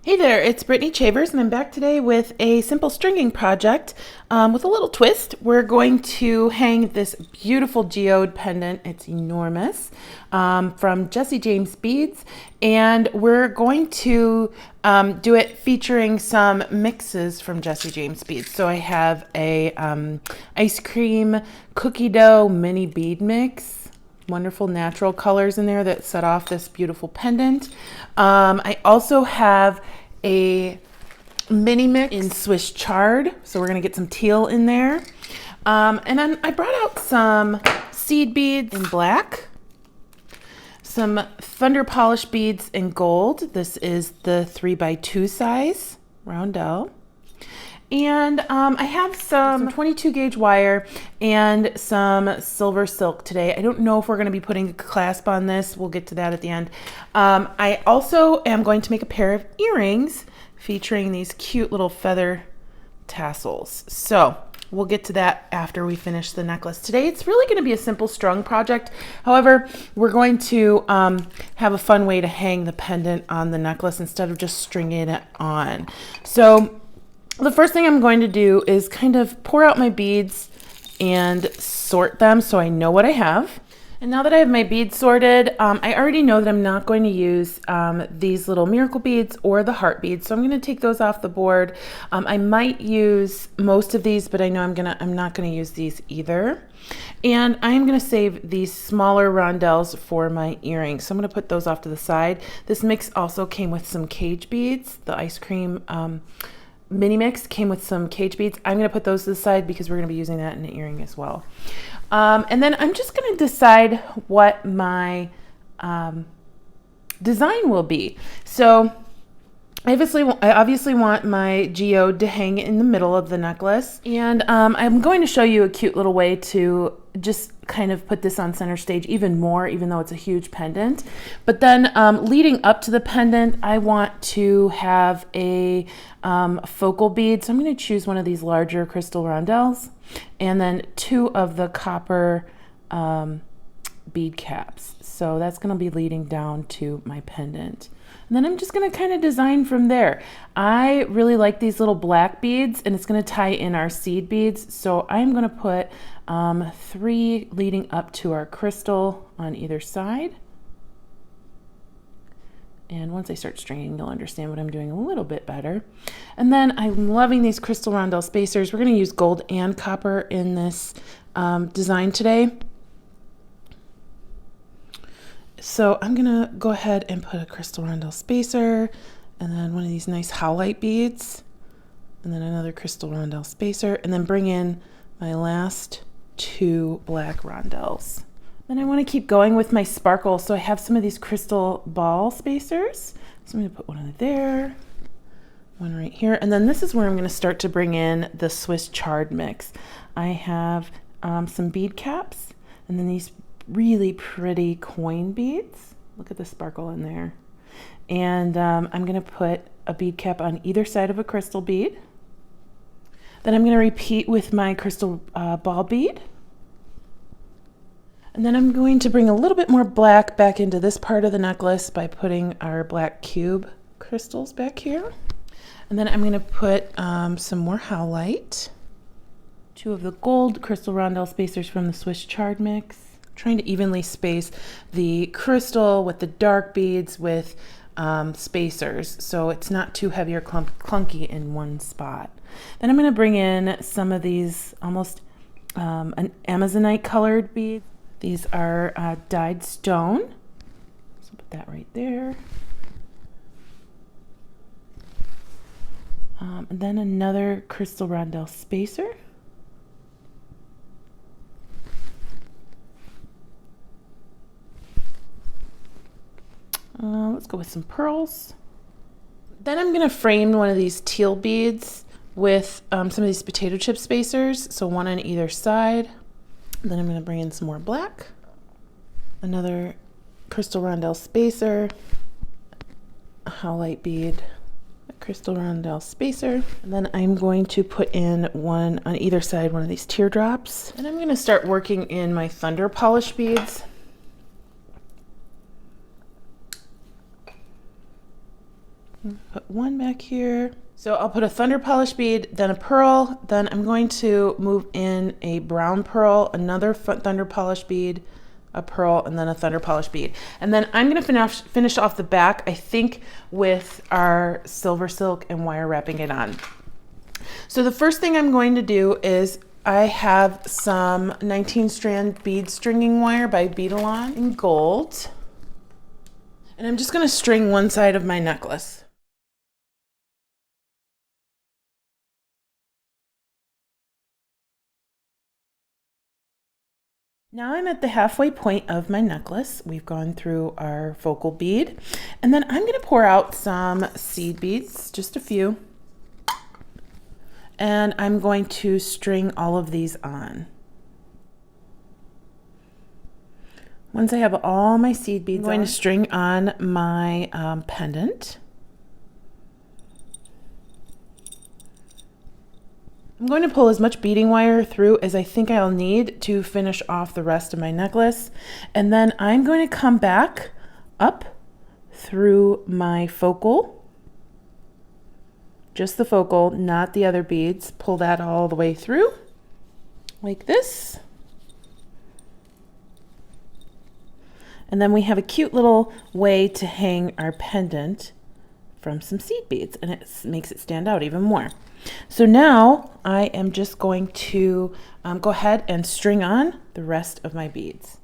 Hey there, it's Brittany Chavers, and I'm back today with a simple stringing project with a little twist. We're going to hang this beautiful geode pendant. It's enormous, from Jesse James Beads, and we're going to do it featuring some mixes from Jesse James Beads. So I have a ice cream cookie dough mini bead mix. Wonderful natural colors in there that set off this beautiful pendant. I also have a mini mix in Swiss Chard, so we're gonna get some teal in there. And then I brought out some seed beads in black, some thunder polish beads in gold. This is the 3x2 size roundel. And I have some 22 gauge wire and some SilverSilk today. I don't know if we're going to be putting a clasp on this. We'll get to that at the end. I also am going to make a pair of earrings featuring these cute little feather tassels. So we'll get to that after we finish the necklace. Today it's really going to be a simple strung project. However, we're going to have a fun way to hang the pendant on the necklace instead of just stringing it on. So the first thing I'm going to do is kind of pour out my beads and sort them so I know what I have. And now that I have my beads sorted, I already know that I'm not going to use these little miracle beads or the heart beads, so I'm going to take those off the board. I might use most of these, but I know I'm not going to use these either. And I'm going to save these smaller rondelles for my earrings, so I'm going to put those off to the side. This mix also came with some cage beads. The ice cream mini mix came with some cage beads. I'm going to put those to the side because we're going to be using that in an earring as well. And then I'm just going to decide what my design will be. So I obviously want my geode to hang in the middle of the necklace, and I'm going to show you a cute little way to just kind of put this on center stage even more, even though it's a huge pendant. But then leading up to the pendant, I want to have a focal bead. So I'm going to choose one of these larger crystal rondelles and then 2 of the copper bead caps. So that's going to be leading down to my pendant. And then I'm just going to kind of design from there. I really like these little black beads, and it's going to tie in our seed beads. So I'm going to put 3 leading up to our crystal on either side. And once I start stringing, you'll understand what I'm doing a little bit better. And then I'm loving these crystal rondelle spacers. We're going to use gold and copper in this design today. So I'm going to go ahead and put a crystal rondelle spacer, and then one of these nice howlite beads, and then another crystal rondelle spacer, and then bring in my last 2 black rondelles. Then I want to keep going with my sparkle, so I have some of these crystal ball spacers. So I'm going to put one over there, one right here, and then this is where I'm going to start to bring in the Swiss Chard mix. I have some bead caps, and then these really pretty coin beads. Look at the sparkle in there. And I'm going to put a bead cap on either side of a crystal bead. Then I'm going to repeat with my crystal ball bead. And then I'm going to bring a little bit more black back into this part of the necklace by putting our black cube crystals back here. And then I'm going to put some more howlite, 2 of the gold crystal rondelle spacers from the Swiss Chard mix. Trying to evenly space the crystal with the dark beads with spacers, so it's not too heavy or clunky in one spot. Then I'm going to bring in some of these almost an Amazonite colored beads. These are dyed stone, so put that right there. And then another crystal rondelle spacer. Let's go with some pearls. Then I'm going to frame one of these teal beads with some of these potato chip spacers, so one on either side. Then I'm going to bring in some more black, another crystal rondelle spacer, a howlite bead, a crystal rondelle spacer, and then I'm going to put in one on either side, one of these teardrops. And I'm going to start working in my thunder polish beads. Put one back here. So I'll put a thunder polish bead, then a pearl, then I'm going to move in a brown pearl, another thunder polish bead, a pearl, and then a thunder polish bead. And then I'm going to finish off the back, I think, with our SilverSilk and wire wrapping it on. So the first thing I'm going to do is I have some 19 strand bead stringing wire by Beaded in gold. And I'm just going to string one side of my necklace. Now I'm at the halfway point of my necklace. We've gone through our focal bead, and then I'm going to pour out some seed beads, just a few, and I'm going to string all of these on. Once I have all my seed beads, I'm going to string on my pendant. I'm going to pull as much beading wire through as I think I'll need to finish off the rest of my necklace. And then I'm going to come back up through my focal, just the focal, not the other beads. Pull that all the way through like this. And then we have a cute little way to hang our pendant from some seed beads, and it makes it stand out even more. So now I am just going to go ahead and string on the rest of my beads.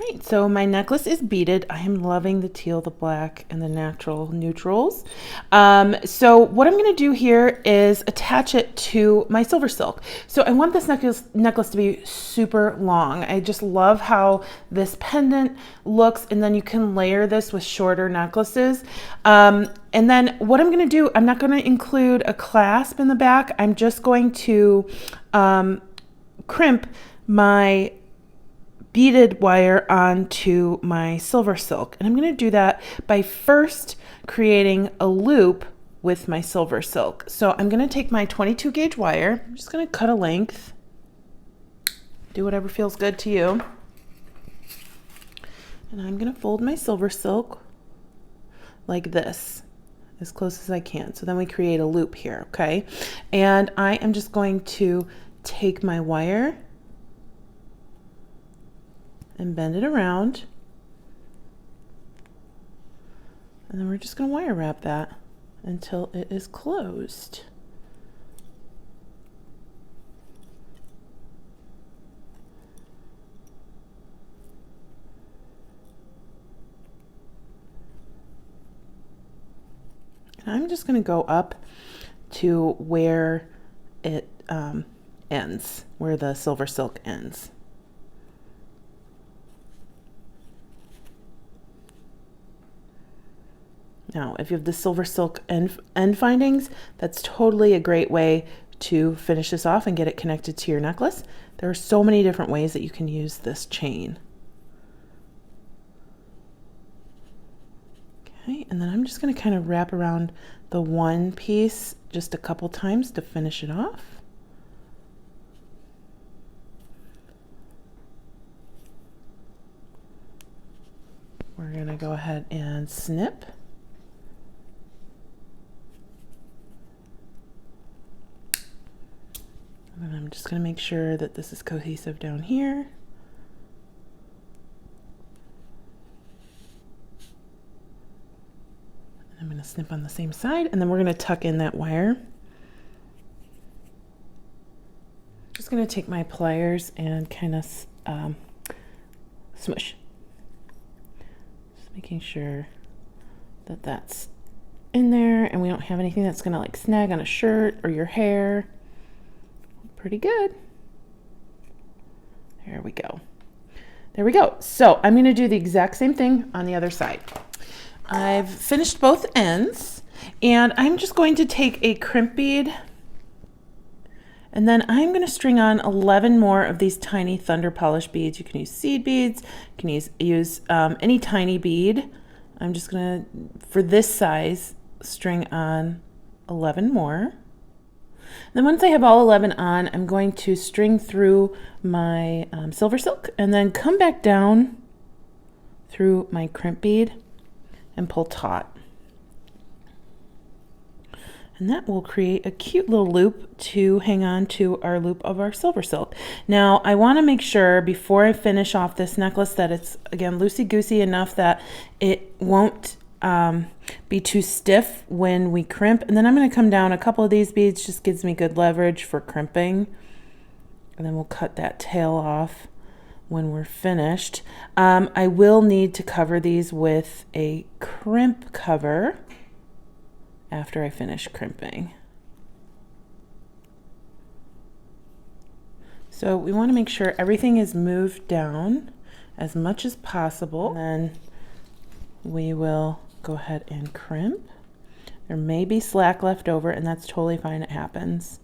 All right, so my necklace is beaded. I am loving the teal, the black, and the natural neutrals. So what I'm going to do here is attach it to my SilverSilk. So I want this necklace to be super long. I just love how this pendant looks, and then you can layer this with shorter necklaces. And then what I'm going to do, I'm not going to include a clasp in the back. I'm just going to crimp my beaded wire onto my SilverSilk. And I'm going to do that by first creating a loop with my SilverSilk. So I'm going to take my 22 gauge wire. I'm just going to cut a length. Do whatever feels good to you. And I'm going to fold my SilverSilk like this, as close as I can. So then we create a loop here, okay? And I am just going to take my wire and bend it around, and then we're just going to wire wrap that until it is closed. And I'm just going to go up to where it ends, where the SilverSilk ends. Now, if you have the SilverSilk end findings, that's totally a great way to finish this off and get it connected to your necklace. There are so many different ways that you can use this chain. Okay, and then I'm just going to kind of wrap around the one piece just a couple times to finish it off. We're going to go ahead and snip. And I'm just going to make sure that this is cohesive down here. And I'm going to snip on the same side, and then we're going to tuck in that wire. Just going to take my pliers and kind of smush. Just making sure that that's in there and we don't have anything that's going to like snag on a shirt or your hair. Pretty good. There we go. There we go. So I'm going to do the exact same thing on the other side. I've finished both ends, and I'm just going to take a crimp bead, and then I'm going to string on 11 more of these tiny thunder polish beads. You can use seed beads, you can use any tiny bead. I'm just going to, for this size, string on 11 more. Then once I have all 11 on, I'm going to string through my SilverSilk and then come back down through my crimp bead and pull taut. And that will create a cute little loop to hang on to our loop of our SilverSilk. Now I want to make sure before I finish off this necklace that it's, again, loosey-goosey enough that it won't be too stiff when we crimp. And then I'm going to come down a couple of these beads, just gives me good leverage for crimping. And then we'll cut that tail off when we're finished. I will need to cover these with a crimp cover after I finish crimping. So we want to make sure everything is moved down as much as possible. And then we will go ahead and crimp. There may be slack left over, and that's totally fine, it happens.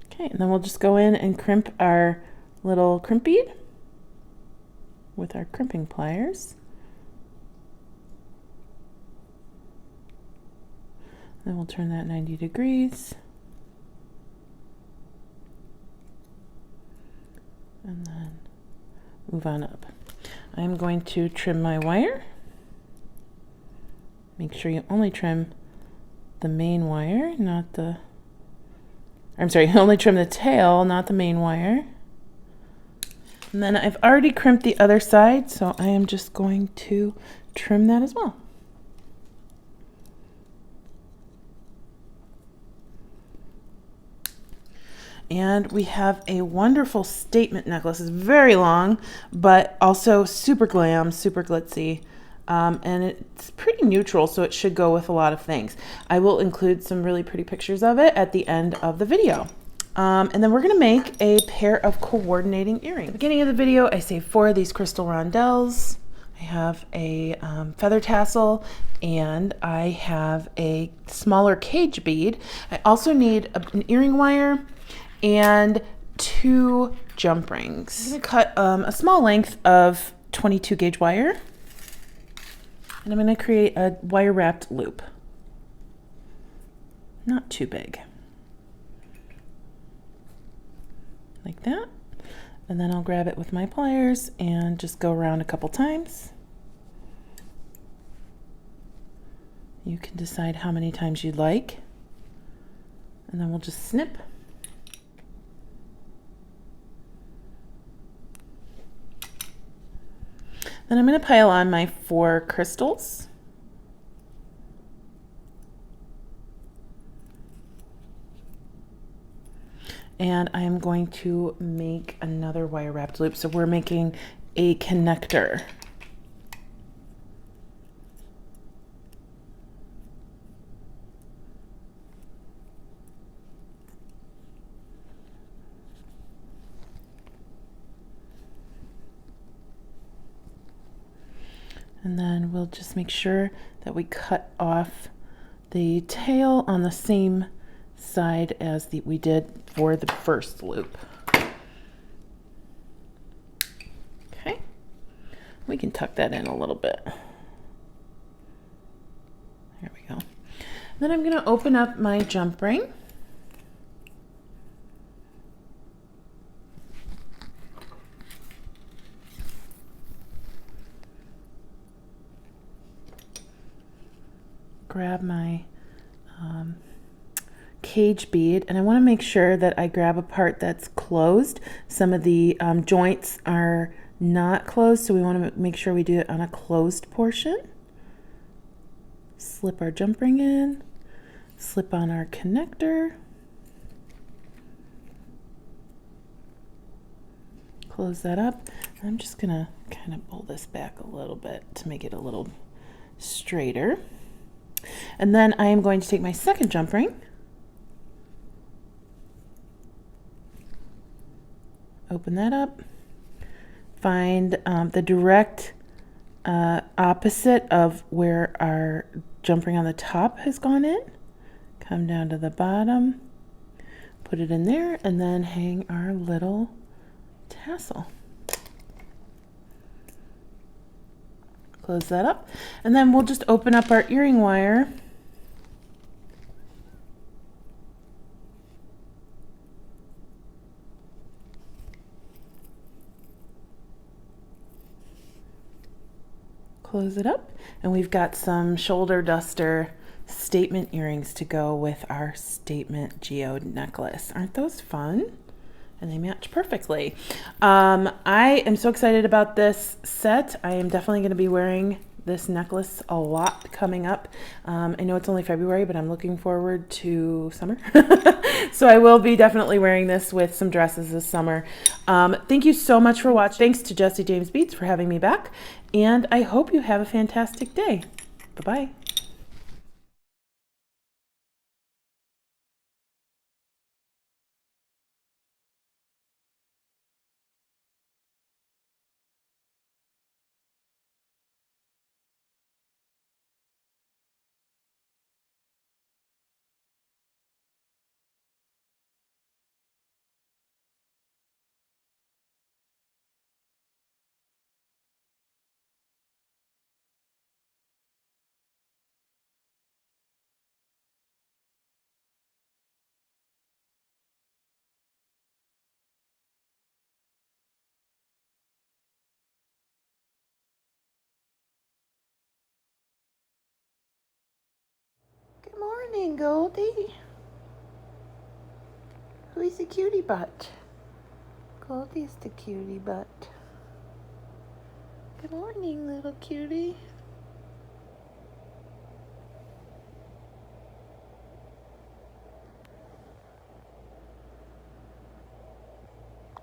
Okay, and then we'll just go in and crimp our little crimp bead with our crimping pliers. Then we'll turn that 90 degrees. And then move on up. I'm going to trim my wire. Make sure you only trim the main wire, not the, I'm sorry, only trim the tail, not the main wire. And then I've already crimped the other side, so I am just going to trim that as well. And we have a wonderful statement necklace. It's very long, but also super glam, super glitzy. And it's pretty neutral, so it should go with a lot of things. I will include some really pretty pictures of it at the end of the video. And then we're gonna make a pair of coordinating earrings. At the beginning of the video, I saved 4 of these crystal rondelles. I have a feather tassel, and I have a smaller cage bead. I also need an earring wire and 2 jump rings. I'm gonna cut a small length of 22 gauge wire, and I'm gonna create a wire wrapped loop. Not too big. Like that. And then I'll grab it with my pliers and just go around a couple times. You can decide how many times you'd like. And then we'll just snip. Then I'm going to pile on my 4 crystals. And I am going to make another wire wrapped loop. So we're making a connector. And then we'll just make sure that we cut off the tail on the same side as we did for the first loop. Okay, we can tuck that in a little bit. There we go. Then I'm going to open up my jump ring. Grab my cage bead, and I want to make sure that I grab a part that's closed. Some of the joints are not closed, so we want to make sure we do it on a closed portion. Slip our jump ring in, slip on our connector, close that up. I'm just gonna kind of pull this back a little bit to make it a little straighter. And then I am going to take my second jump ring, open that up, find the direct opposite of where our jump ring on the top has gone in, come down to the bottom, put it in there, and then hang our little tassel. Close that up, and then we'll just open up our earring wire close it up. And we've got some shoulder duster statement earrings to go with our statement geode necklace. Aren't those fun? And they match perfectly. I am so excited about this set. I am definitely going to be wearing this necklace a lot coming up. I know it's only February, but I'm looking forward to summer. So I will be definitely wearing this with some dresses this summer. Thank you so much for watching. Thanks to Jesse James Beads for having me back. And I hope you have a fantastic day. Bye-bye. Good morning, Goldie. Who's the cutie butt? Goldie's the cutie butt. Good morning, little cutie.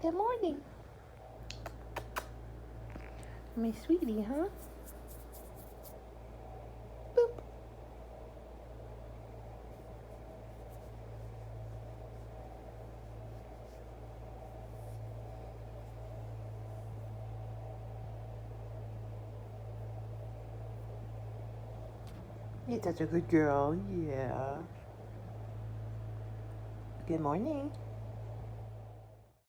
Good morning. My sweetie, huh? Boop. You're such a good girl, yeah. Good morning.